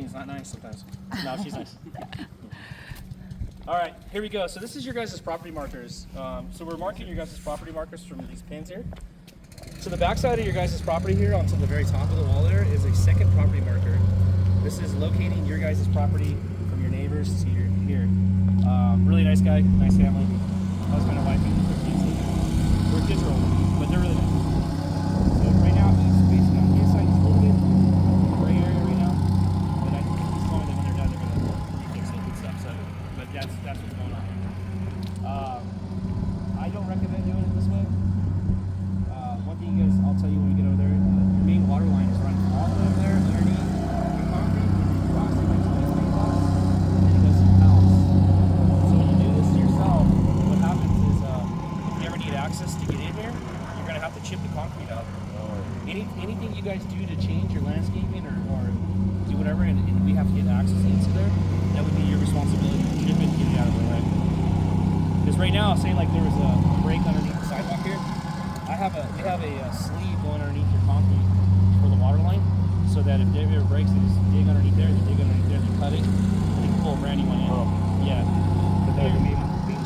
Christine's not nice sometimes. No, she's nice. All right, here we go. So this is your guys' property markers. So we're marking your guys' property markers from these pins here. So the backside of your guys' property here onto the very top of the wall there is a second property marker. This is locating your guys' property from your neighbors to your here. Really nice guy, nice family. Husband and wife, their kids are older, but they're really nice. So right now he's basically on his side, he's a little bit gray area right now. But I think he's telling them when they're done they're gonna refix it and stuff. So but that's what's going on here. I don't recommend doing it this way. One thing you guys, I'll tell you when we get over there, your main water line is running all the way over there underneath your concrete, crossing like this main box, and it goes to your house. So when you do this to yourself, what happens is if you ever need access to get in here, you're gonna have to chip the concrete out. Anything you guys do to change your landscaping or do whatever, and we have to get access into there, that would be your responsibility to chip it and get it out of the way. Because right now, say like there was a break underneath the sidewalk here, we have a sleeve going underneath your concrete for the water line, so that if it ever breaks, they just dig underneath there, they cut it, and they can pull a brand new one in. Oh. Yeah. But the main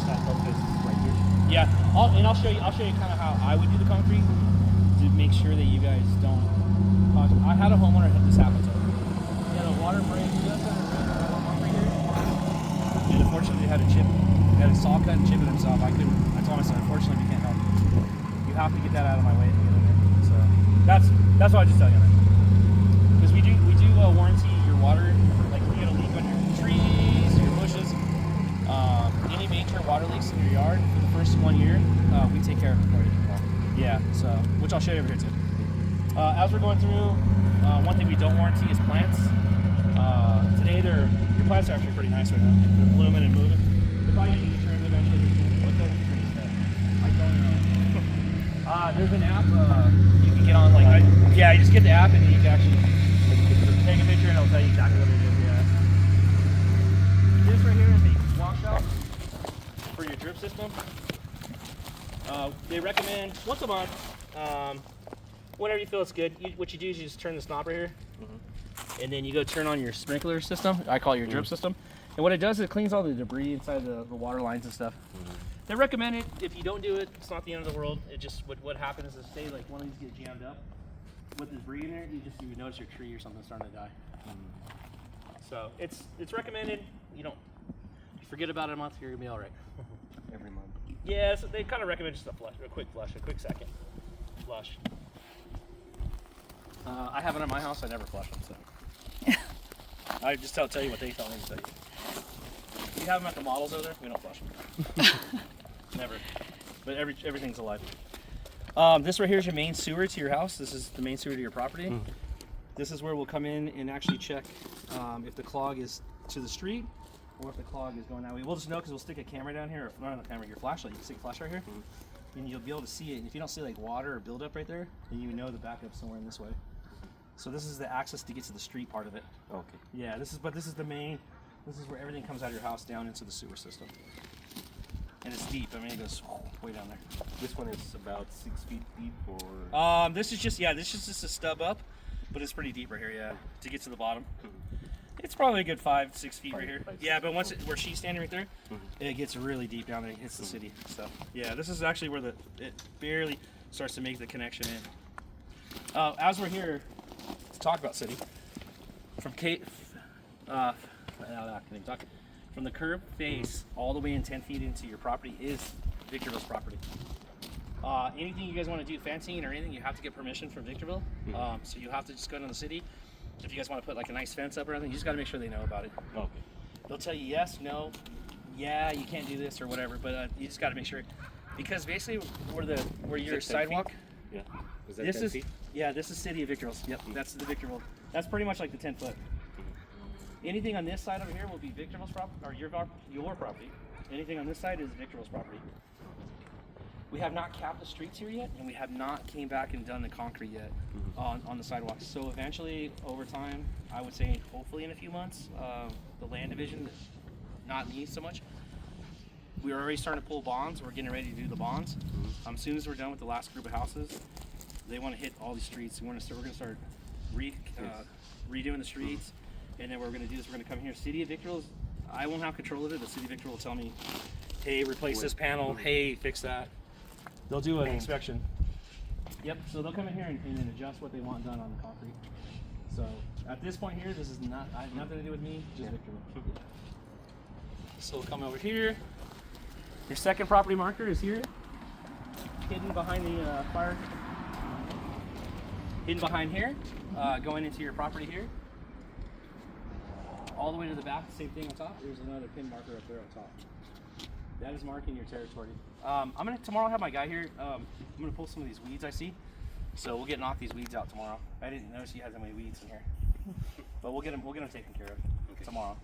side focus right here. Yeah. I'll show you kind of how I would do the concrete to make sure that you guys don't cause. I had a homeowner have this happen to him. He had a water break just under the concrete here, and unfortunately they had a saw cut and chip it himself. I told him, I said, unfortunately we can't help you. You have to get that out of my way to get in there. So that's what I just tell you. Because we do warranty your water, like if you get a leak on your trees, your bushes, any major water leaks in your yard for the first 1 year, we take care of it for you. Yeah, so which I'll show you over here too. As we're going through, one thing we don't warranty is plants. Today your plants are actually pretty nice right now. They're blooming and moving. If I need to trim eventually, what those trees say? I don't know. There's an app you can get on, you just get the app and you can actually take a picture and it'll tell you exactly what it is. Yeah. This right here is a washout for your drip system. They recommend once a month, whenever you feel it's good. What you do is you just turn this knob right here, and then you go turn on your sprinkler system. I call it your drip system. And what it does is it cleans all the debris inside the water lines and stuff. They recommend it. If you don't do it, it's not the end of the world. It just what happens is, say like one of these get jammed up with debris in there, you notice your tree or something starting to die. So it's recommended. You forget about it a month, you're gonna be all right. Every month. Yeah, so they kind of recommend just a quick second flush. I have it at my house. I never flush them, so I just tell you what they tell me to tell you. You have them at the models over there. We don't flush them. Never. But everything's alive. This right here is your main sewer to your house. This is the main sewer to your property. This is where we'll come in and actually check if the clog is to the street or if the clog is going that way. We'll just know because we'll stick a camera down here, or not a camera, your flashlight. You can stick a flashlight right here, and you'll be able to see it. And if you don't see like water or buildup right there, then you know the backup's somewhere in this way. So this is the access to get to the street part of it. Okay. Yeah, this is the main. This is where everything comes out of your house down into the sewer system. And it's deep. I mean, it goes way down there. This one is about 6 feet deep, or? This is just a stub up, but it's pretty deep right here. Yeah, to get to the bottom. It's probably a good 5-6 feet right here. Yeah, but once where she's standing right there, it gets really deep down there. It hits the city. So yeah, this is actually where it barely starts to make the connection in. As we're here to talk about city, from from the curb face all the way in 10 feet into your property is Victorville's property. Anything you guys want to do, fencing or anything, you have to get permission from Victorville. So you have to just go to the city. If you guys want to put like a nice fence up or anything, you just got to make sure they know about it. Okay. They'll tell you yes, no, yeah, you can't do this or whatever, but you just got to make sure, because basically where your sidewalk. Yeah. Is that 10 feet? Yeah, this is city of Victorville's. Yep, that's the Victorville. That's pretty much like the 10 foot. Anything on this side over here will be Victorville's property, or your property. Anything on this side is Victorville's property. We have not capped the streets here yet, and we have not came back and done the concrete yet on the sidewalks. So eventually, over time, I would say hopefully in a few months, the land division, not me so much, we're already starting to pull bonds. We're getting ready to do the bonds. As soon as we're done with the last group of houses, they want to hit all these streets. We're going to start redoing the streets. And then what we're going to do is we're going to come here. City of Victorville, I won't have control of it. The City of Victorville will tell me, hey, replace this panel. Hey, fix that. They'll do an inspection. Yep, so they'll come in here and then adjust what they want done on the concrete. So at this point here, this is not, I have nothing to do with me, just Victorville. So we'll come over here. Your second property marker is here, hidden behind the fire. Hidden behind here, going into your property here. All the way to the back, same thing on top. There's another pin marker up there on top. That is marking your territory. Tomorrow have my guy here. I'm gonna pull some of these weeds I see. So we'll knock these weeds out tomorrow. I didn't notice you had that many weeds in here. But we'll get them taken care of tomorrow.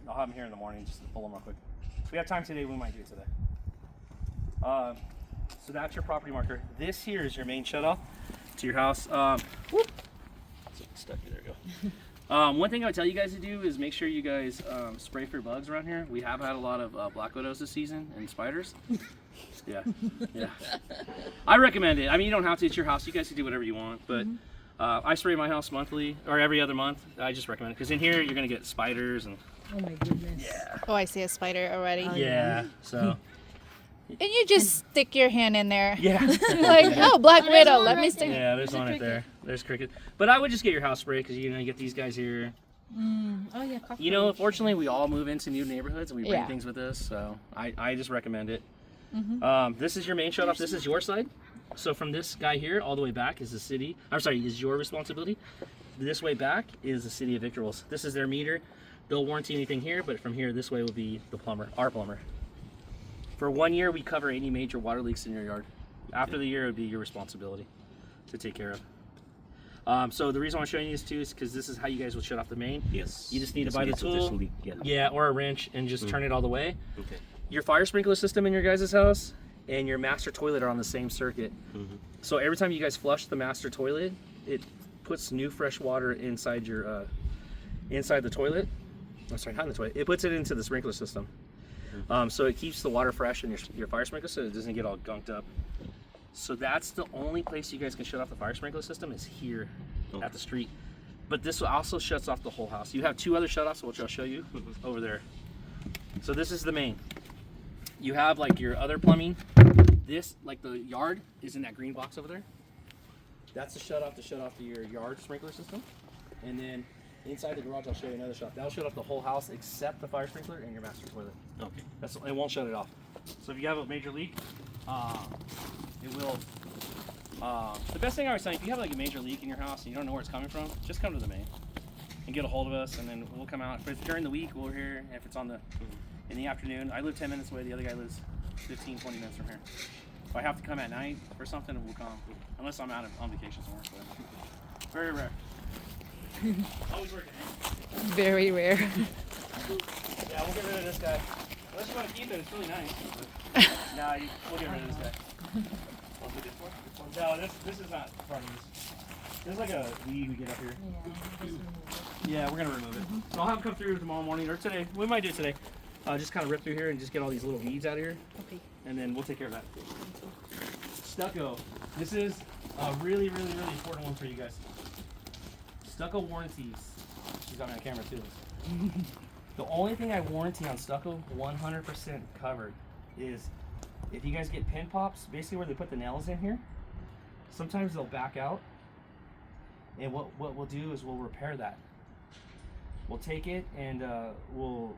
I'll have them here in the morning just to pull them real quick. If we have time today, we might do it today. So that's your property marker. This here is your main shutoff to your house. Stuck. There we go. One thing I would tell you guys to do is make sure you guys spray for bugs around here. We have had a lot of black widows this season and spiders. Yeah. I recommend it. I mean, you don't have to. It's your house. You guys can do whatever you want. But I spray my house monthly or every other month. I just recommend it because in here you're gonna get spiders and. Oh my goodness. Yeah. Oh, I see a spider already. Yeah. So. And you just stick your hand in there. Yeah. Like, oh, Black Widow, let me stick. Yeah, there's one right there. There's cricket. But I would just get your house spray because you get these guys here. Oh yeah. You know, fortunately, we all move into new neighborhoods and we bring things with us, so I just recommend it. This is your main shutoff. This is your side. So from this guy here all the way back is the city. I'm sorry, is your responsibility. This way back is the City of Victorville. This is their meter. They'll warranty anything here, but from here this way will be the plumber, our plumber. For 1 year, we cover any major water leaks in your yard. After the year, it would be your responsibility to take care of. So the reason I'm showing you this too is because this is how you guys will shut off the main. Yes. You just need to buy the tool. Yeah, or a wrench and just turn it all the way. Okay. Your fire sprinkler system in your guys' house and your master toilet are on the same circuit. So every time you guys flush the master toilet, it puts new fresh water inside your inside the toilet. I'm sorry, not in the toilet. It puts it into the sprinkler system. So it keeps the water fresh in your fire sprinkler so it doesn't get all gunked up. So that's the only place you guys can shut off the fire sprinkler system is here at the street. But this also shuts off the whole house. You have 2 other shutoffs, which I'll show you over there. So this is the main. You have like your other plumbing. This, like the yard, is in that green box over there. That's the shut off to your yard sprinkler system. And then inside the garage, I'll show you another shut off. That'll shut off the whole house except the fire sprinkler and your master toilet. Okay. It won't shut it off. So if you have a major leak, it will. The best thing I would say, if you have like a major leak in your house and you don't know where it's coming from, just come to the main and get a hold of us, and then we'll come out. But if during the week, we're here. If it's in the afternoon, I live 10 minutes away. The other guy lives 15, 20 minutes from here. If I have to come at night for something, we'll come. Unless I'm on vacation somewhere. But very rare. Always working. Very rare. Yeah, we'll get rid of this guy. Unless you want to keep it, it's really nice. Nah, we'll get rid of this guy. No, this is not part of this. There's like a weed we get up here. Yeah, we're gonna remove it. So I'll have him come through tomorrow morning or today. We might do it today. Just kind of rip through here and just get all these little weeds out of here. Okay. And then we'll take care of that. Stucco. This is a really, really, really important one for you guys. Stucco warranties. She's got me on camera too. The only thing I warranty on stucco 100% covered is if you guys get pin pops, basically where they put the nails in here, sometimes they'll back out. And what we'll do is we'll repair that. We'll take it and we'll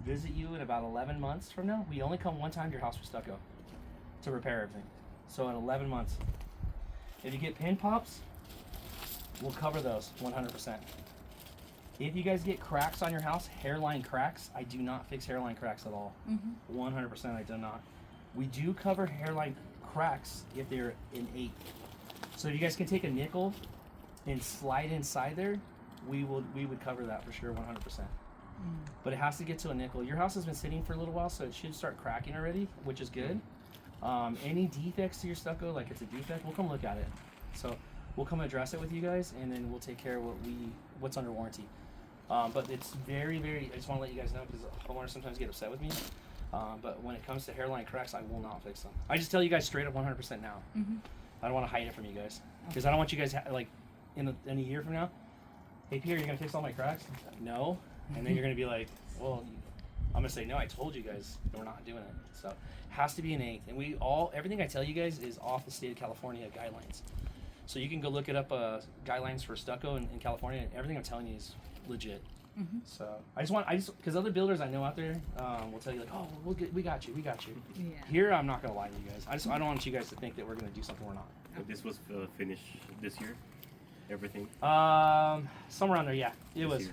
visit you in about 11 months from now. We only come one time to your house for stucco to repair everything. So in 11 months. If you get pin pops, we'll cover those 100%. If you guys get cracks on your house, hairline cracks, I do not fix hairline cracks at all. 100% I do not. We do cover hairline cracks if they're an 8. So if you guys can take a nickel and slide inside there, we would cover that for sure 100%. But it has to get to a nickel. Your house has been sitting for a little while, so it should start cracking already, which is good. Any defects to your stucco, like it's a defect, we'll come look at it. So we'll come address it with you guys, and then we'll take care of what's under warranty. But it's very, very, I just want to let you guys know because homeowners sometimes get upset with me. But when it comes to hairline cracks, I will not fix them. I just tell you guys straight up 100% now. I don't want to hide it from you guys because I don't want you guys like in a year from now hey Pierre, you're gonna fix all my cracks? No. And then you're gonna be like, well, I'm gonna say no. I told you guys we're not doing it. So it has to be an 1/8. And everything I tell you guys is off the state of California guidelines. So you can go look it up, guidelines for stucco in California. And everything I'm telling you is legit. So I just because other builders I know out there will tell you like, oh, we got you. Yeah. Here I'm not gonna lie to you guys. I don't want you guys to think that we're gonna do something we're not. But this was finished this year? Everything? Somewhere around there, yeah. It was. year.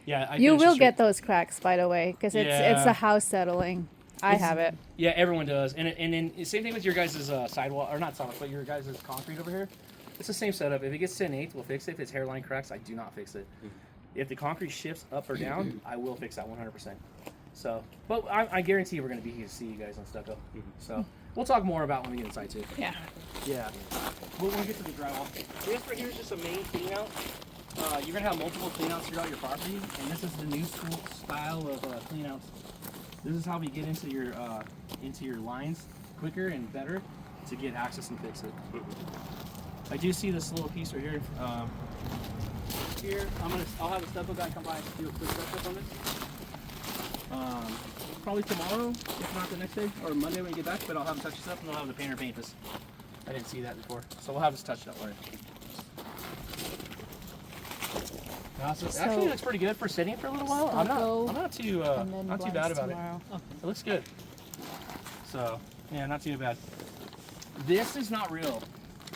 Yeah, I You finished will the get those cracks, by the way, because it's Yeah. a house settling. I have it. Yeah, everyone does, and then same thing with your guys' sidewall, or not sidewalk, but your guys' concrete over here. It's the same setup. If it gets to an 1/8, we'll fix it. If it's hairline cracks, I do not fix it. If the concrete shifts up or down, I will fix that 100%. So, but I guarantee we're going to be here to see you guys on stucco. So we'll talk more about when we get inside too. Yeah. Yeah. When we get to the drywall. This right here is just a main clean out. You're going to have multiple clean outs throughout your property, and this is the new school style of clean outs. This is how we get into your lines quicker and better to get access and fix it. I do see this little piece right here. Here, I'll have a stucco guy come by and do a quick touch-up on this. Probably tomorrow, if not the next day, or Monday when you get back, but I'll have him touch this up and I'll have the painter paint this. I didn't see that before. So we'll have this touched up already. Actually, it looks pretty good for sitting for a little while. I'm not too bad about it. It looks good. So, yeah, not too bad. This is not real.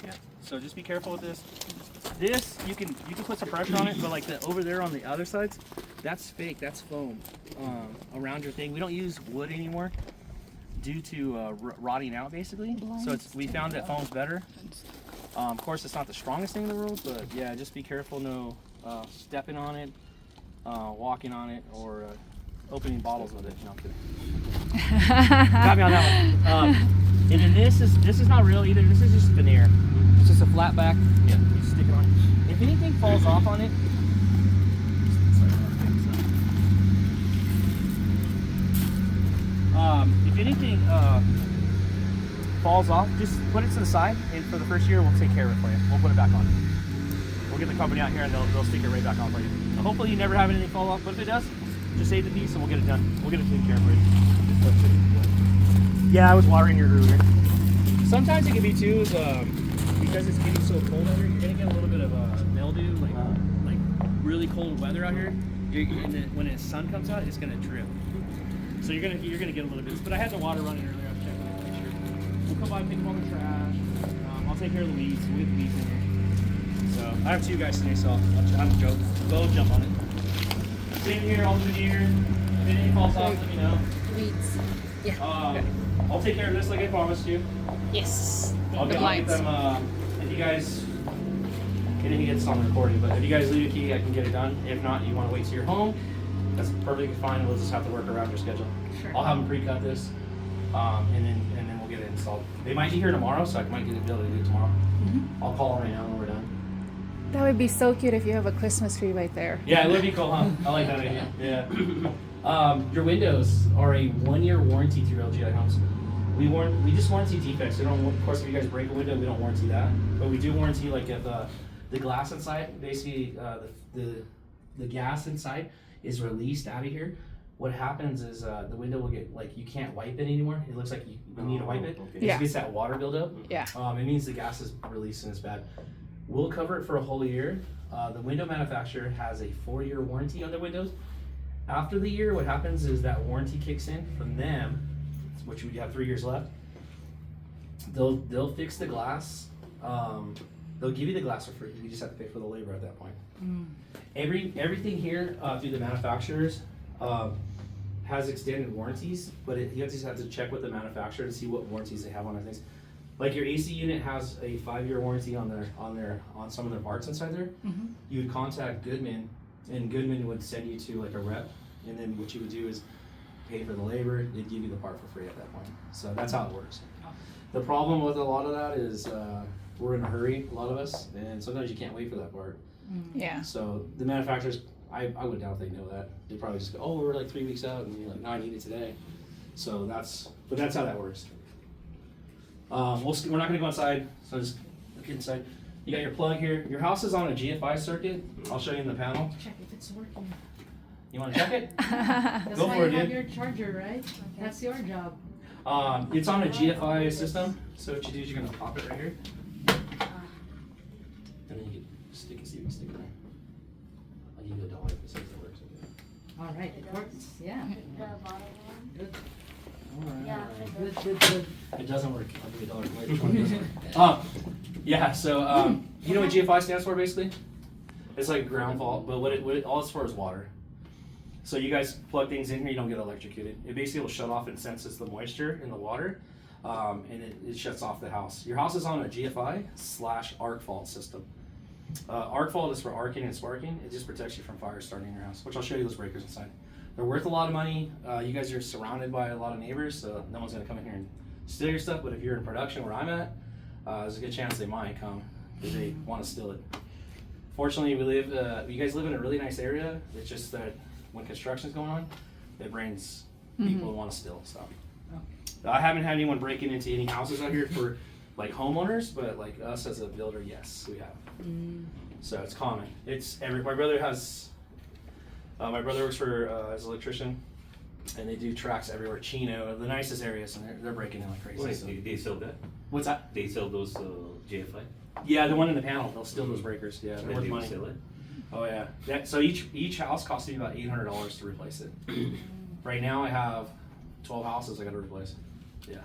Yeah. So just be careful with this. This you can put some pressure on it, but like over there on the other sides, that's fake. That's foam around your thing. We don't use wood anymore due to rotting out basically. So we found that foam's better. Of course, it's not the strongest thing in the world, but yeah, just be careful. No stepping on it, walking on it, or opening bottles with it. No, I'm kidding. Got me on that one. And then this is not real either. This is just veneer. It's just a flat back. Yeah, you stick it on. If anything falls off on it, if anything falls off, just put it to the side, and for the first year, we'll take care of it for you. We'll put it back on. We'll get the company out here, and they'll stick it right back on for you. So hopefully, you never have anything fall off, but if it does, just save the piece, and we'll get it done. We'll get it taken care of for you. Yeah, I was watering here earlier. Sometimes it can be too, is because it's getting so cold out here, you're gonna get a little bit of mildew, like really cold weather out here. And then when the sun comes out, it's gonna drip. So you're gonna get a little bit. But I had the water running earlier. I was checking to make sure. We'll come by and pick up all the trash. I'll take care of the weeds. We have weeds in here. So I have 2 guys today, so I'll have Joe jump on it. Same here, all the veneer. If anything falls off, let me know. Weeds. Yeah. I'll take care of this like I promised you. Yes. I'll get them. If you guys, and then get this on recording. But if you guys leave a key, I can get it done. If not, you want to wait till you're home. That's perfectly fine. We'll just have to work around your schedule. Sure. I'll have them pre-cut this, and then we'll get it installed. They might be here tomorrow, so I might be able to do it tomorrow. I'll call them right now when we're done. That would be so cute if you have a Christmas tree right there. Yeah, it would be cool, huh? I like that idea. Yeah. Your windows are a 1-year warranty through LGI Homes. We just warranty defects. We don't, of course, if you guys break a window, we don't warranty that. But we do warranty like if the glass inside, basically the gas inside is released out of here. What happens is the window will get like you can't wipe it anymore. It looks like you need to wipe it. Okay. It Yeah. just gets that water buildup. Yeah. It means the gas is released and it's bad. We'll cover it for a whole year. The window manufacturer has a 4-year warranty on their windows. After the year, what happens is that warranty kicks in from them, which we have 3 years left. They'll fix the glass. They'll give you the glass for free. You just have to pay for the labor at that point. Everything here through the manufacturers has extended warranties, but you just have to check with the manufacturer to see what warranties they have on their things. Like your AC unit has a 5-year warranty on some of their parts inside there. You would contact Goodman, and Goodman would send you to like a rep, and then what you would do is pay for the labor. They'd give you the part for free at that point. So that's how it works. The problem with a lot of that is we're in a hurry, a lot of us, and sometimes you can't wait for that part. Yeah. So the manufacturers, I would doubt they know that. They probably just go, oh, we're like 3 weeks out, and you're like, no, I need it today. So that's how that works. We're not gonna go inside, so just look inside. You got your plug here. Your house is on a GFI circuit. I'll show you in the panel. Check if it's working. You want to check it? That's Go why for you it, have dude. your charger, right? That's your job. It's on a GFI system. So what you do is you're gonna pop it right here, and then you can stick it. See if you can stick it there. I'll give you $1 if it says it works. All right, it works. Yeah. Good. Alright. Good. It doesn't work. I'll give you $1 later. Yeah. So you know what GFI stands for basically? It's like ground fault, but what it all it's for is water. So you guys plug things in here, you don't get electrocuted. It basically will shut off and senses the moisture in the water, and it shuts off the house. Your house is on a GFI/arc fault system. Arc fault is for arcing and sparking. It just protects you from fire starting in your house, which I'll show you those breakers inside. They're worth a lot of money. You guys are surrounded by a lot of neighbors, so no one's gonna come in here and steal your stuff, but if you're in production where I'm at, there's a good chance they might come because they want to steal it. Fortunately, you guys live in a really nice area. It's just that when construction's going on, it brings people who want to steal stuff. I haven't had anyone breaking into any houses out here for like homeowners, but like us as a builder, yes, we have. So it's common. My brother works for as an electrician, and they do tracks everywhere. Chino, the nicest areas, and they're breaking in like crazy. Wait, So- they sell that? What's that? They sell those GFI? Yeah, the one in the panel. They'll steal those breakers. Yeah, they're Then worth they will money. sell it? Oh yeah. So each house costs me about $800 to replace it. Right now I have 12 houses I got to replace. Yeah.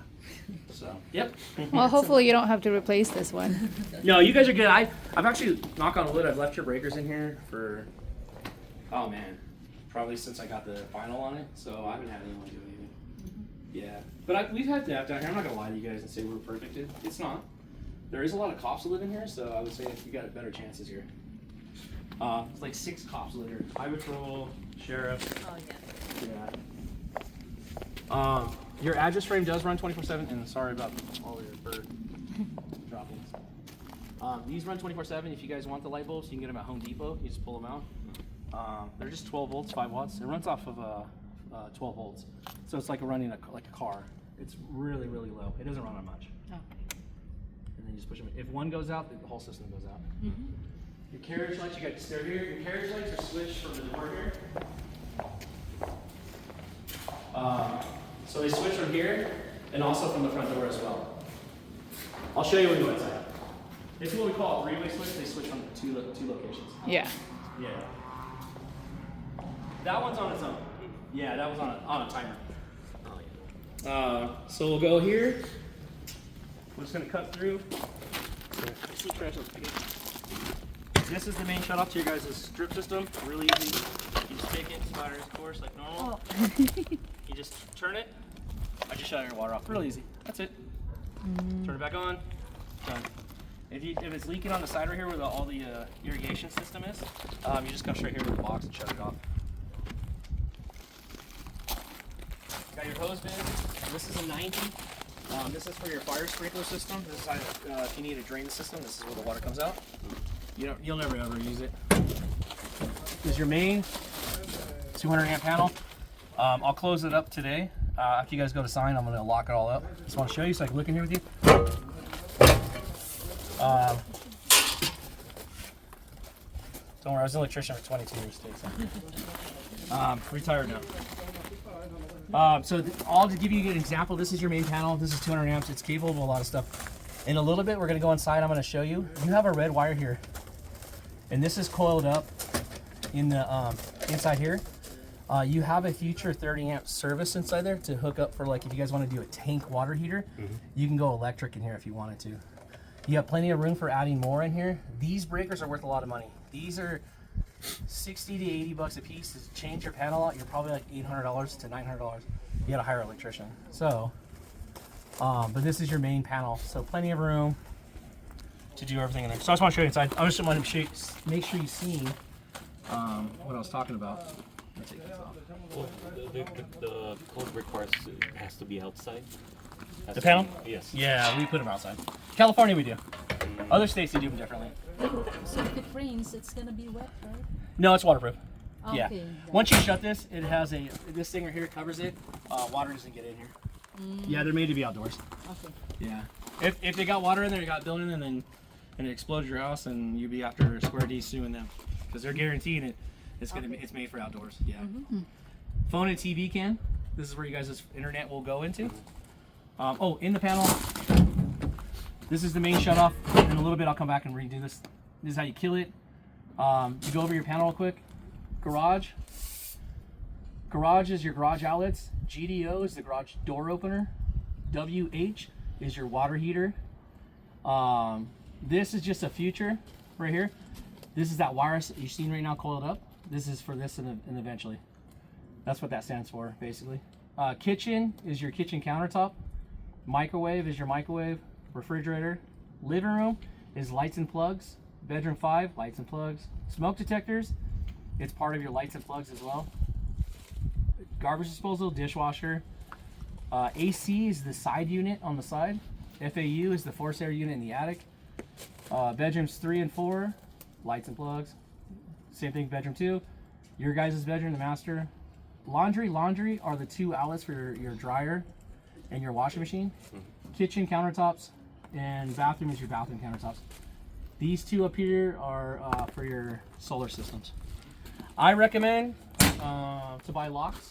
So yep. Well, hopefully you don't have to replace this one. No, you guys are good. I've actually, knock on wood, I've left your breakers in here for, oh man, probably since I got the vinyl on it. So I haven't had anyone do anything. Yeah. But we've had that down here. I'm not gonna lie to you guys and say we're perfect. It's not. There is a lot of cops who live in here, so I would say you got better chances here. It's like 6 cops live here. Highway patrol, sheriff. Oh yeah. Yeah. Your address frame does run 24/7, and sorry about all your bird droppings. These run 24/7. If you guys want the light bulbs, you can get them at Home Depot. You just pull them out. They're just 12 volts, 5 watts. It runs off of 12 volts, so it's like running like a car. It's really, really low. It doesn't run on much. Oh. And then you just push them. If one goes out, the whole system goes out. Your carriage lights, you got to stare here. Your carriage lights are switched from the door here. So they switch from here and also from the front door as well. I'll show you when we go inside. It's what we call a three-way switch. They switch from two locations. Yeah. Yeah. That one's on its own. Yeah, that was on a timer. So we'll go here. We're just gonna cut through. This is the main shut off to your guys' strip system. Really easy. You just take it, spider its course like normal. You just turn it. I just shut your water off. Really easy. That's it. Turn it back on. Done. If it's leaking on the side right here where all the irrigation system is, you just come straight here to the box and shut it off. Got your hose bin. This is a 90. This is for your fire sprinkler system. This is how, if you need to drain the system, this is where the water comes out. You'll never ever use it. This is your main 200 amp panel. I'll close it up today. After you guys go to sign, I'm gonna lock it all up. Just want to show you so I can look in here with you. Don't worry, I was an electrician for 22 years too. So. Retired now. All to give you an example, this is your main panel. This is 200 amps. It's capable of a lot of stuff. In a little bit, we're gonna go inside. I'm gonna show you. You have a red wire here, and this is coiled up in the inside here. You have a future 30 amp service inside there to hook up for, like, if you guys want to do a tank water heater, you can go electric in here if you wanted to. You have plenty of room for adding more in here. These breakers are worth a lot of money. These are 60 to 80 bucks a piece. To change your panel out, you're probably like $800 to $900. You gotta hire an electrician. So, but this is your main panel, so plenty of room to do everything in there. So I just want to show you inside. I just want to make sure you've seen what I was talking about. Let's take this off. Well, the code requires it has to be outside. The panel? Yes. Yeah, we put them outside. California, we do. Other states, they do them differently. So if it rains, it's gonna be wet, right? No, it's waterproof. Yeah. Okay. Once you shut this, it has this thing right here covers it. Water doesn't get in here. Yeah, they're made to be outdoors. Okay. Yeah. If they got water in there, you got building, and then and it explodes your house, and you'd be after Square D suing them because they're guaranteeing it. It's made for outdoors. Yeah. Phone and TV can. This is where you guys' internet will go into. Oh, in the panel. This is the main shut off. In a little bit, I'll come back and redo this. This is how you kill it. You go over your panel real quick. Garage. Garage is your garage outlets. GDO is the garage door opener. WH is your water heater. This is just a future right here. This is that wire you're seeing right now coiled up. This is for this and eventually. That's what that stands for, basically. Kitchen is your kitchen countertop. Microwave is your microwave. Refrigerator. Living room is lights and plugs. Bedroom 5, lights and plugs. Smoke detectors, it's part of your lights and plugs as well. Garbage disposal, dishwasher. AC is the side unit on the side. FAU is the forced air unit in the attic. Bedrooms 3 and 4, lights and plugs. Same thing, bedroom 2. Your guys' bedroom, the master. Laundry are the 2 outlets for your dryer and your washing machine. Kitchen countertops, and bathroom is your bathroom countertops. These 2 up here are for your solar systems. I recommend to buy locks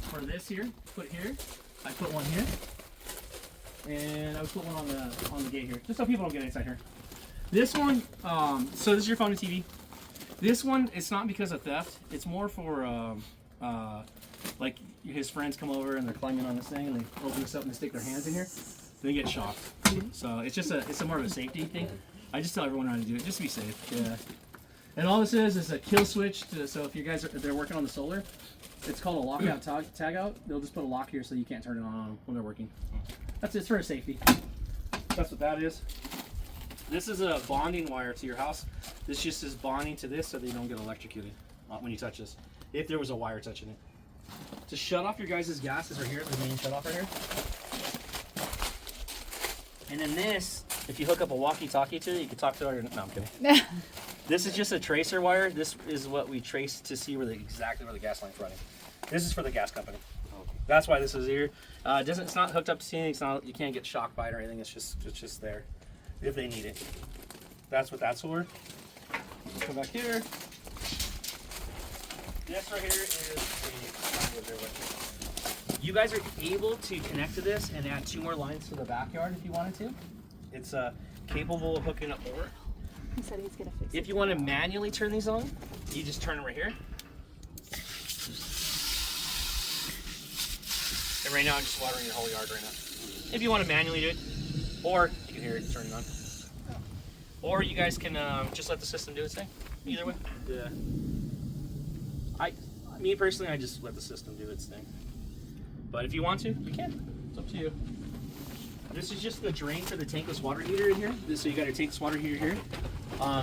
for this here. Put here. I put one here, and I would put one on the gate here, just so people don't get inside here. This one, so this is your phone and TV. This one, it's not because of theft. It's more for like his friends come over and they're climbing on this thing and they open this up and they stick their hands in here. They get shocked. So it's just it's more of a safety thing. I just tell everyone how to do it, just to be safe. Yeah. And all this is a kill switch. So if you guys they're working on the solar, it's called a lockout tag out. They'll just put a lock here so you can't turn it on when they're working. That's it for safety. That's what that is. This is a bonding wire to your house. This just is bonding to this so that you don't get electrocuted when you touch this. If there was a wire touching it. To shut off your guys' gas is right here, the main shut off right here. And then this, if you hook up a walkie-talkie to it, you can talk to our. No, I'm kidding. This is just a tracer wire. This is what we trace to see exactly where the gas line's running. This is for the gas company. That's why this is here. It's not hooked up to anything. It's not. You can't get shocked by it or anything. It's just there if they need it. That's what that's for. Let's come back here. This right here is you guys are able to connect to this and add 2 more lines to the backyard if you wanted to. It's capable of hooking up more. He said he's gonna fix it. If you want to manually turn these on, you just turn them right here. And right now I'm just watering your whole yard right now. If you want to manually do it, or you can hear it turning on. Or you guys can just let the system do its thing. Either way. Yeah. Me personally, I just let the system do its thing. But if you want to, you can. It's up to you. This is just the drain for the tankless water heater in here. So you got your tankless water heater here.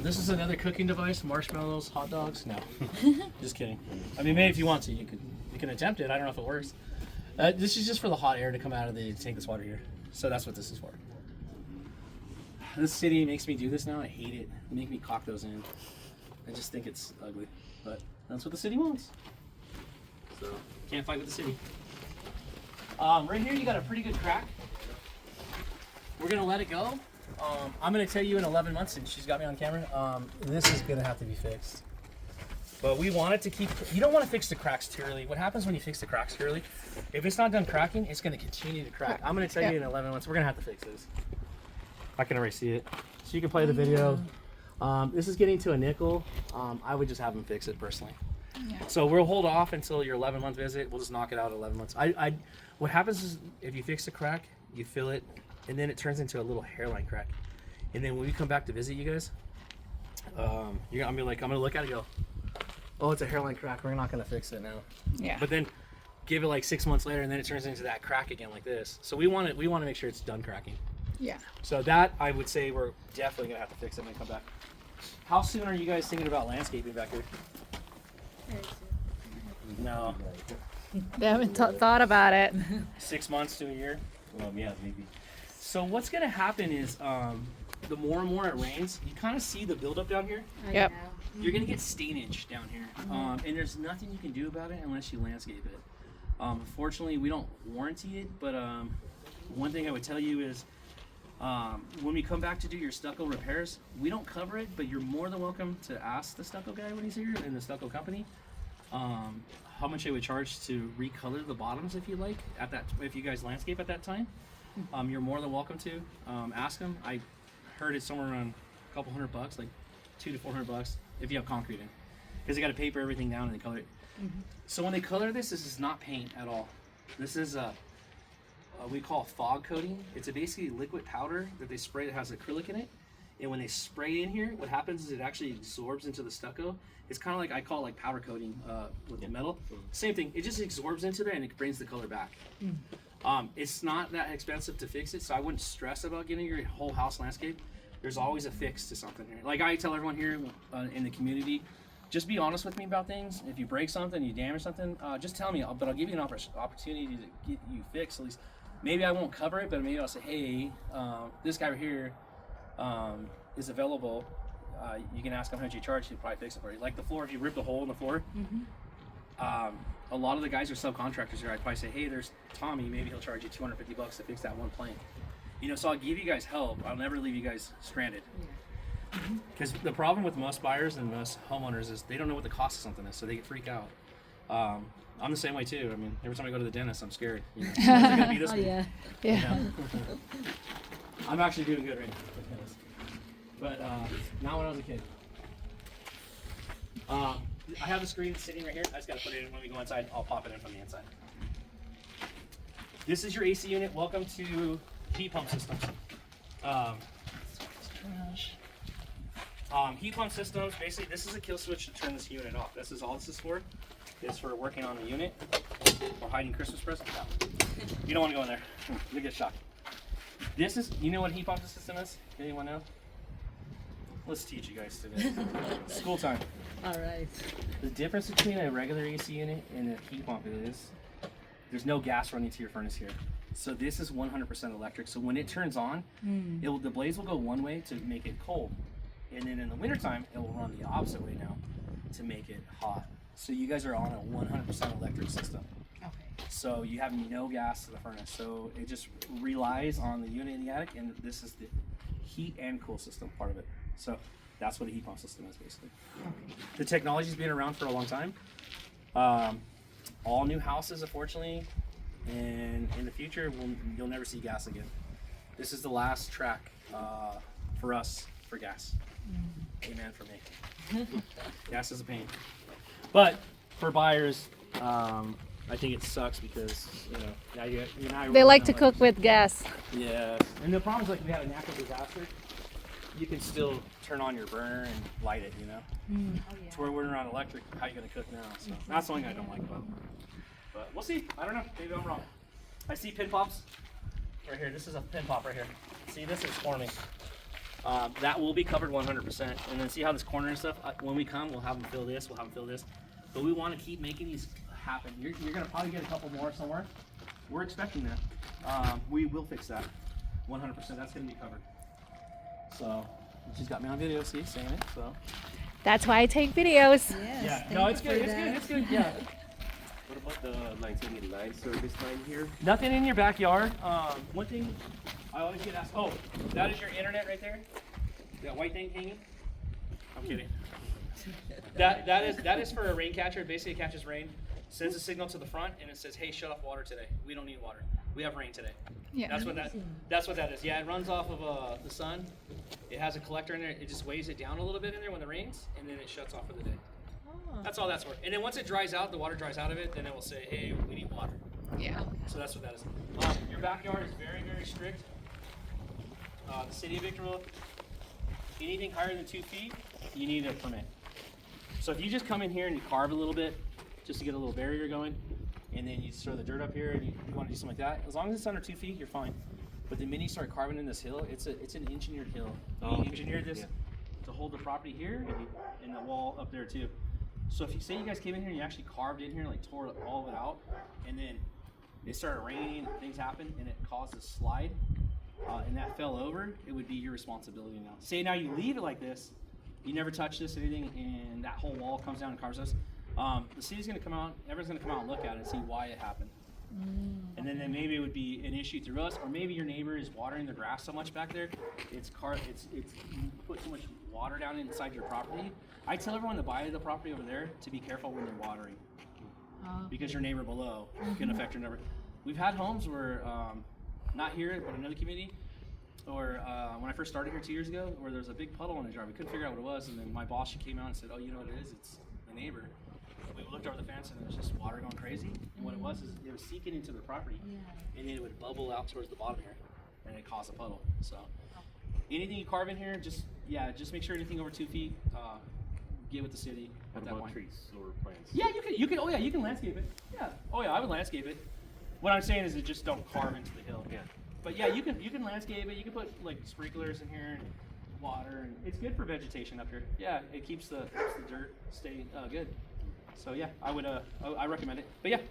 This is another cooking device, marshmallows, hot dogs. No, just kidding. I mean, maybe if you want to, you can attempt it. I don't know if it works. This is just for the hot air to come out of the tankless water heater. So that's what this is for. This city makes me do this now. I hate it. They make me cock those in. I just think it's ugly. But that's what the city wants. So can't fight with the city. Right here you got a pretty good crack. We're gonna let it go. I'm gonna tell you in 11 months, and she's got me on camera, this is gonna have to be fixed. But we want it to keep, you don't want to fix the cracks too early. What happens when you fix the cracks too early? If it's not done cracking, it's gonna continue to crack. I'm gonna tell you in 11 months, we're gonna have to fix this. I can already see it. So you can play the video. This is getting to a nickel. I would just have them fix it personally. Yeah. So we'll hold off until your 11-month visit. We'll just knock it out at 11 months. What happens is if you fix the crack, you fill it, and then it turns into a little hairline crack. And then when we come back to visit you guys, I'm gonna look at it and go, oh, it's a hairline crack. We're not gonna fix it now. Yeah. But then give it like 6 months later, and then it turns into that crack again like this. So we want to make sure it's done cracking. Yeah. So that I would say we're definitely gonna have to fix it when we come back. How soon are you guys thinking about landscaping back here? No. They haven't thought about it. 6 months to a year? Yeah, maybe. So what's going to happen is the more and more it rains, you kind of see the buildup down here. Yep. You're going to get stainage down here. And there's nothing you can do about it unless you landscape it. Unfortunately, we don't warranty it, but one thing I would tell you is When we come back to do your stucco repairs, we don't cover it, but you're more than welcome to ask the stucco guy when he's here in the stucco company how much they would charge to recolor the bottoms if you like if you guys landscape at that time. You're more than welcome to ask them. I heard it's somewhere around a couple $100, like $200 to $400 if you have concrete in, because they got to paper everything down and they color it. So when they color this is not paint at all. This is we call fog coating. It's a basically liquid powder that they spray that has acrylic in it. And when they spray in here, what happens is it actually absorbs into the stucco. It's kind of like, I call it like powder coating with the metal. Same thing, it just absorbs into there and it brings the color back. It's not that expensive to fix it, so I wouldn't stress about getting your whole house landscape. There's always a fix to something here. Like I tell everyone here in the community, just be honest with me about things. If you break something, you damage something, just tell me, but I'll give you an opportunity to get you fixed at least. Maybe I won't cover it, but maybe I'll say, hey, this guy right here is available. You can ask him how much you charge, he'll probably fix it for you. Like the floor, if you rip the hole in the floor, a lot of the guys are subcontractors here. I'd probably say, hey, there's Tommy, maybe he'll charge you $250 to fix that one plank. You know, so I'll give you guys help. I'll never leave you guys stranded. Because the problem with most buyers and most homeowners is they don't know what the cost of something is, so they get freaked out. I'm the same way too. I mean, every time I go to the dentist, I'm scared. You know, is it gonna be this week? Yeah. You know? I'm actually doing good right now with dentists. But not when I was a kid. I have the screen sitting right here. I just gotta put it in when we go inside. I'll pop it in from the inside. This is your AC unit. Welcome to heat pump systems. Heat pump systems, basically this is a kill switch to turn this unit off. This is all this is for. It's for working on the unit or hiding Christmas presents. No. You don't want to go in there. You'll get shocked. This is, you know what a heat pump system is? Anyone know? Let's teach you guys today. School time. All right. The difference between a regular AC unit and a heat pump is there's no gas running to your furnace here. So this is 100% electric. So when it turns on, the blades will go one way to make it cold. And then in the wintertime, it will run the opposite way now to make it hot. So you guys are on a 100% electric system. Okay. So you have no gas to the furnace. So it just relies on the unit in the attic, and this is the heat and cool system part of it. So that's what a heat pump system is basically. Okay. The technology's been around for a long time. All new houses, unfortunately, and in the future, you'll never see gas again. This is the last track for us for gas. Amen for me. Gas is a pain. But for buyers, I think it sucks because now They like to cook with gas. Yeah, and the problem is like if you had a natural disaster, you can still turn on your burner and light it. You know, Oh, yeah. to where we're on electric, how are you gonna cook now? So that's the only thing I don't like about it. But we'll see. I don't know. Maybe I'm wrong. I see pin pops right here. This is a pin pop right here. See, this is forming. That will be covered 100%. And then see how this corner and stuff, when we come, we'll have them fill this, we'll have them fill this. But we want to keep making these happen. You're going to probably get a couple more somewhere. We're expecting that. We will fix that 100%. That's going to be covered. So, she's got me on video, see, saying it. So. That's why I take videos. Yes, Yeah, thank no, you it's for good, it's that. good, it's good, yeah. What about the lights? Any light service line here? Nothing in your backyard. One thing I always get asked, oh, that is your internet right there? That white thing hanging? I'm kidding. That is for a rain catcher. Basically it catches rain, sends a signal to the front, and it says, hey, shut off water today. We don't need water. We have rain today. Yeah. That's what that is. Yeah, it runs off of the sun. It has a collector in there. It just weighs it down a little bit in there when it rains, and then it shuts off for the day. That's all that's for. And then once it dries out, the water dries out of it, then it will say, hey, we need water. Yeah. So that's what that is. Your backyard is very, very strict. The city of Victorville, anything higher than 2 feet, you need a permit. So if you just come in here and you carve a little bit, just to get a little barrier going, and then you throw the dirt up here and you want to do something like that, as long as it's under 2 feet, you're fine. But the minute you start carving in this hill, it's an engineered hill. We engineered this to hold the property here and the wall up there too. So if you say you guys came in here and you actually carved in here and like tore all of it out, and then it started raining and things happened and it caused a slide, and that fell over, it would be your responsibility now. Say now you leave it like this, you never touch this or anything, and that whole wall comes down and carves us. The city's gonna come out, everyone's gonna come out and look at it and see why it happened. And then maybe it would be an issue through us, or maybe your neighbor is watering their grass so much back there, it's you put so much water down inside your property. I tell everyone to buy the property over there to be careful when they're watering, because your neighbor below can affect your neighbor. We've had homes where, not here, but another community, or when I first started here 2 years ago, where there was a big puddle in the driveway. We couldn't figure out what it was, and then my boss, she came out and said, "Oh, you know what it is? It's the neighbor." We looked over the fence, and there was just water going crazy. And what it was is it was seeping into the property, and it would bubble out towards the bottom here, and it caused a puddle. So anything you carve in here, just make sure anything over 2 feet, get with the city at that point. Trees or plants? Yeah, you can. Oh yeah, you can landscape it. Yeah. Oh yeah, I would landscape it. What I'm saying is, just don't carve into the hill. Yeah. But yeah, you can landscape it. You can put like sprinklers in here and water, and it's good for vegetation up here. Yeah, it keeps the dirt stay good. So yeah, I recommend it. But yeah,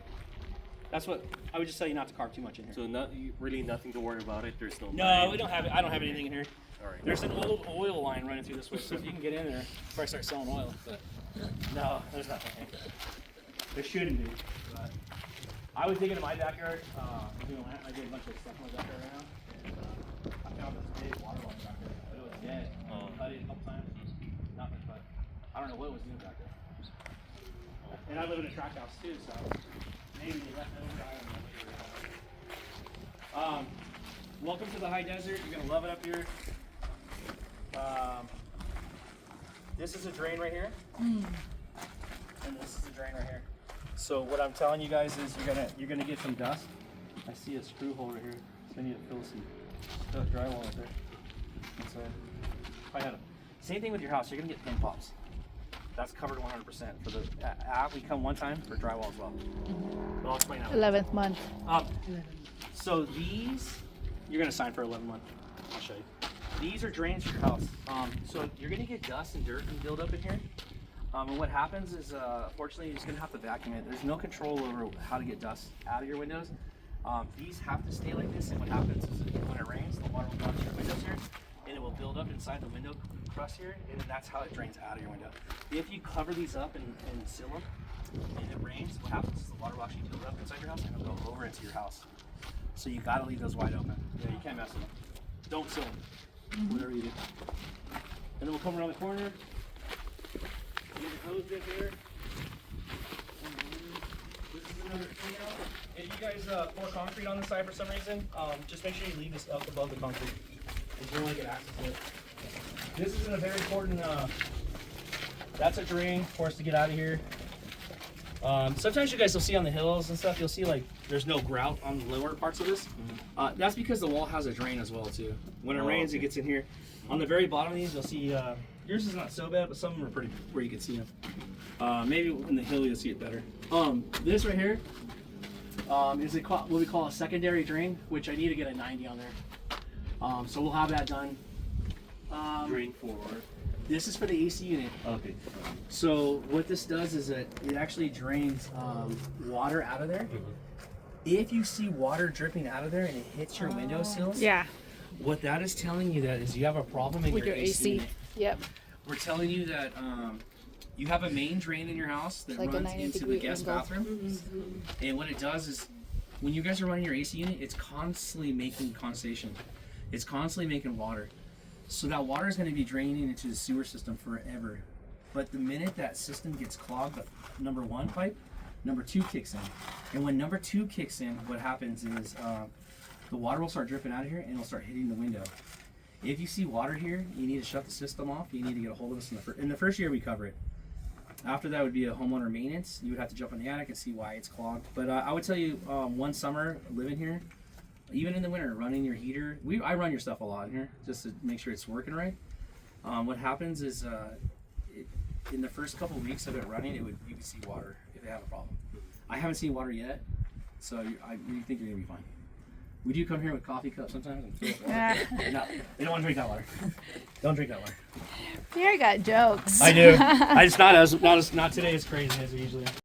that's what I would just tell you, not to carve too much in here. So really nothing to worry about it. There's no. No, we don't have it. I don't have anything in here. All right. There's an old oil line running through this way, so if you can get in there before I start selling oil. But no, there's nothing. There shouldn't be. But I was digging in my backyard. I did a bunch of stuff in my backyard right now, and I found this big water line back there, but it was dead. Cut it a couple times, nothing. But I don't know what it was doing back there. And I live in a tract house too, so maybe they left it over. Welcome to the high desert. You're gonna love it up here. This is a drain right here, and this is a drain right here. So what I'm telling you guys is you're gonna get some dust. I see a screw hole right here. So I need to fill some drywall right there. That's it. Same thing with your house. You're gonna get pin pops. That's covered 100% for the we come one time for drywall as well. But I'll explain that. 11th month. So these you're gonna sign for 11 month. I'll show you. These are drains for your house. So you're gonna get dust and dirt and build up in here. And what happens is, fortunately, you're just gonna have to vacuum it. There's no control over how to get dust out of your windows. These have to stay like this, and what happens is when it rains, the water will go into your windows here, and it will build up inside the window crust here, and that's how it drains out of your window. If you cover these up and seal them, and it rains, what happens is the water will actually build up inside your house and it'll go over into your house. So you gotta leave those wide open. Yeah, you can't mess with them. Don't seal them, whatever you do. And then we'll come around the corner. Get the hose bit here. This is another clean out. If you guys pour concrete on the side for some reason, just make sure you leave this up above the concrete. You don't want to get access to it. This is a very important, that's a drain for us to get out of here. Sometimes you guys will see on the hills and stuff, you'll see like there's no grout on the lower parts of this. That's because the wall has a drain as well too. When it rains, it gets in here. On the very bottom of these, you'll see, yours is not so bad, but some of them are pretty, where you can see them. Maybe in the hill you'll see it better. This right here is what we call a secondary drain, which I need to get a 90 on there. So we'll have that done. Drain forward. This is for the AC unit. Okay. So what this does is it actually drains water out of there. If you see water dripping out of there and it hits your windowsills, what that is telling you that is you have a problem in With your AC. unit. Yep. We're telling you that you have a main drain in your house that Like a runs into the 90-degree guest angle. bathroom. And what it does is when you guys are running your AC unit, it's constantly making condensation. It's constantly making water. So that water is going to be draining into the sewer system forever. But the minute that system gets clogged, number one pipe, number two kicks in. And when number two kicks in, what happens is the water will start dripping out of here and it'll start hitting the window. If you see water here, you need to shut the system off. You need to get a hold of us in the first year we cover it. After that would be a homeowner maintenance. You would have to jump in the attic and see why it's clogged. But I would tell you, one summer living here, even in the winter, running your heater, I run your stuff a lot in here just to make sure it's working right. What happens is in the first couple of weeks of it running, you can see water if they have a problem. I haven't seen water yet, so you think you're gonna be fine. We do come here with coffee cups sometimes and fill it with water. No, they don't want to drink that water. Don't drink that water. Pierre got jokes. I do. It's not today as crazy as we usually are.